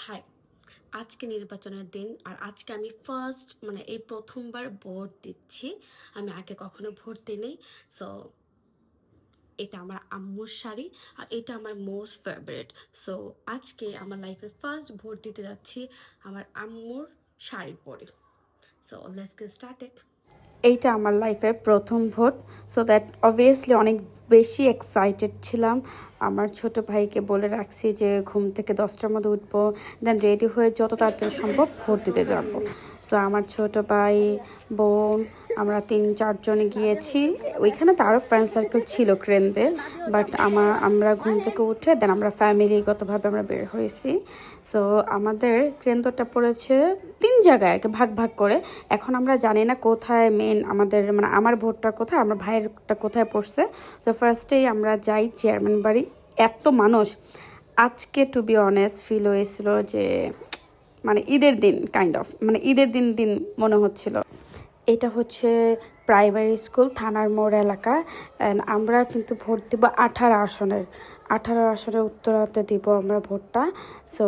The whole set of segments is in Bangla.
হাই, আজকে নির্বাচনের দিন আর আজকে আমি ফার্স্ট এই প্রথমবার ভোট দিচ্ছি। আমি আগে কখনো ভোট দিইনি। সো এটা আমার আম্মুর শাড়ি আর এটা আমার মোস্ট ফেভারিট। সো আজকে আমার লাইফের ফার্স্ট ভোট দিতে যাচ্ছি আমার আম্মুর শাড়ি পরে। So let's get started. এইটা আমার লাইফের প্রথম ভোট। সো দ্যাট অবভিয়াসলি অনেক বেশি এক্সাইটেড ছিলাম। আমার ছোট ভাইকে বলে রাখছি যে ঘুম থেকে 10টার মধ্যে উঠবো, দেন রেডি হয়ে যত তাড়াতাড়ি সম্ভব ভোট দিতে যাব। সো আমার ছোট ভাই, বোন, আমরা 3-4 জনে গিয়েছি। ওইখানে তো আরও ফ্রেন্ড সার্কেল ছিল ক্রেন্দে, বাট আমরা ঘুম থেকে উঠে দেন আমরা ফ্যামিলিগতভাবে আমরা বের হয়েছি। সো আমাদের কেন্দ্রটা পড়েছে 3 জায়গায় আর কি, ভাগ ভাগ করে। এখন আমরা জানি না কোথায় মেন আমাদের আমার ভোটটা কোথায়, আমার ভাইয়েরটা কোথায় পড়ছে। তো ফার্স্টেই আমরা যাই চেয়ারম্যান বাড়ি। এত মানুষ আজকে টু বি অনেস্ট ফিল হয়েছিল যে ঈদের দিন কাইন্ড অফ ঈদের দিন দিন মনে হচ্ছিল। এটা হচ্ছে প্রাইমারি স্কুল থানার মোড় এলাকা। অ্যান্ড আমরা কিন্তু ভোট দিব 18 আসনের উত্তরাতে দিব আমরা ভোটটা। সো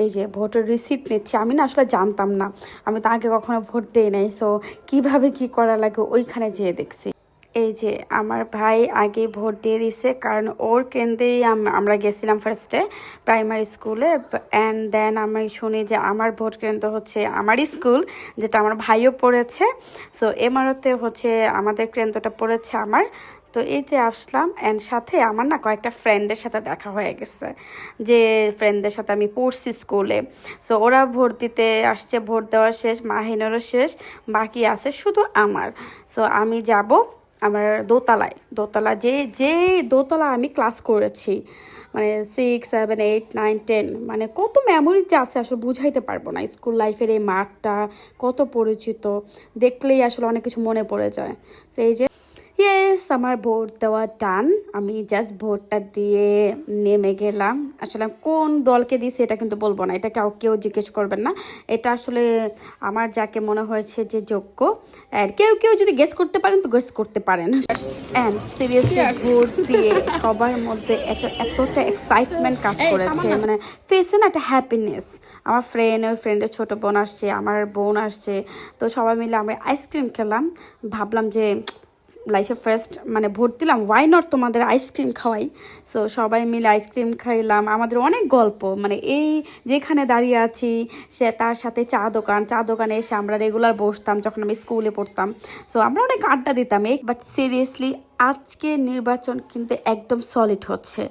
এই যে ভোটের রিসিপ্ট নিচ্ছি। আমি না আসলে জানতাম না, আমি তো আগে কখনো ভোট দিই নাই। সো কিভাবে কি করা লাগে ওইখানে যেয়ে দেখছি। এই যে আমার ভাই আগে ভোট দিয়ে দিছে, কারণ ওর কেন্দ্রেই আমরা গেছিলাম ফার্স্টে প্রাইমারি স্কুলে। অ্যান্ড দেন আমি শুনি যে আমার ভোট কেন্দ্র হচ্ছে আমার স্কুল, যেটা আমার ভাইও পড়েছে। সো এমারতে হচ্ছে আমাদের কেন্দ্রটা পড়েছে আমার। তো এই যে আসলাম, অ্যান্ড সাথে আমার না কয়েকটা ফ্রেন্ডের সাথে দেখা হয়ে গেছে, যে ফ্রেন্ডদের সাথে আমি পড়ছি স্কুলে। সো ওরা ভোট দিতে আসছে, ভোট দেওয়া শেষ, মাহিনেরও শেষ, বাকি আছে শুধু আমার। সো আমি যাব আমার দোতলা যে দোতলা আমি ক্লাস করেছি 6, 7, 8, 9, 10 কত মেমোরিজ যে আছে আসলে বুঝাইতে পারবো না। স্কুল লাইফের এই মাঠটা কত পরিচিত, দেখলেই আসলে অনেক কিছু মনে পড়ে যায়। সেই যে ইয়েস, আমার ভোট দেওয়া ডান। আমি জাস্ট ভোটটা দিয়ে নেমে গেলাম। আসলে কোন দলকে দিয়েছি এটা কিন্তু বলবো না, এটা কেউ জিজ্ঞেস করবেন না। এটা আসলে আমার যাকে মনে হয়েছে যে যোগ্য। আর কেউ যদি গেস করতে পারেন তো গেস করতে পারেন। অ্যান্ড সিরিয়াসলি ভোট দিয়ে সবার মধ্যে এতটা এক্সাইটমেন্ট কাজ করেছে, ফেসে না একটা হ্যাপিনেস। আমার ফ্রেন্ডের ছোট বোন আসছে, আমার বোন আসছে। তো সবাই মিলে আমরা আইসক্রিম খেলাম। ভাবলাম যে লাইফে ফার্স্ট ভোট দিলাম, ওয়াই নট তোমাদের আইসক্রিম খাওয়াই। সো সবাই মিলে আইসক্রিম খাইলাম। আমাদের অনেক গল্প, এই যেখানে দাঁড়িয়ে আছি সে তার সাথে চা দোকানে এসে আমরা রেগুলার বসতাম যখন আমি স্কুলে পড়তাম। সো আমরা অনেক আড্ডা দিতাম। বাট সিরিয়াসলি আজকে নির্বাচন কিন্তু একদম সলিড হচ্ছে।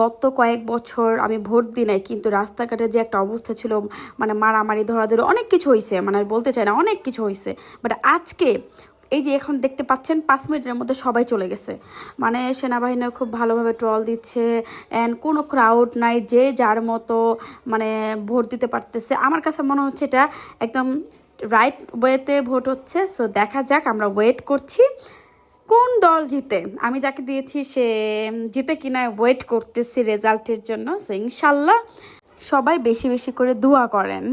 গত কয়েক বছর আমি ভোট দিই নাই, কিন্তু রাস্তাঘাটে যে একটা অবস্থা ছিল, মারামারি ধরাধরি অনেক কিছু হয়েছে, বলতে চাই না, অনেক কিছু হয়েছে। বাট আজকে এই যে এখন দেখতে পাচ্ছেন 5 মিনিটের মধ্যে সবাই চলে গেছে। সেনাবাহিনীর খুব ভালোভাবে ট্রল দিচ্ছে, অ্যান্ড কোনো ক্রাউড নাই, যে যার মতো ভোট দিতে পারতেছে। আমার কাছে মনে হচ্ছে এটা একদম রাইট ওয়েতে ভোট হচ্ছে। সো দেখা যাক, আমরা ওয়েট করছি কোন দল জিতে। আমি যাকে দিয়েছি সে জিতে কিনা ওয়েট করতেছি রেজাল্টের জন্য। সো ইনশাল্লাহ সবাই বেশি বেশি করে দোয়া করেন।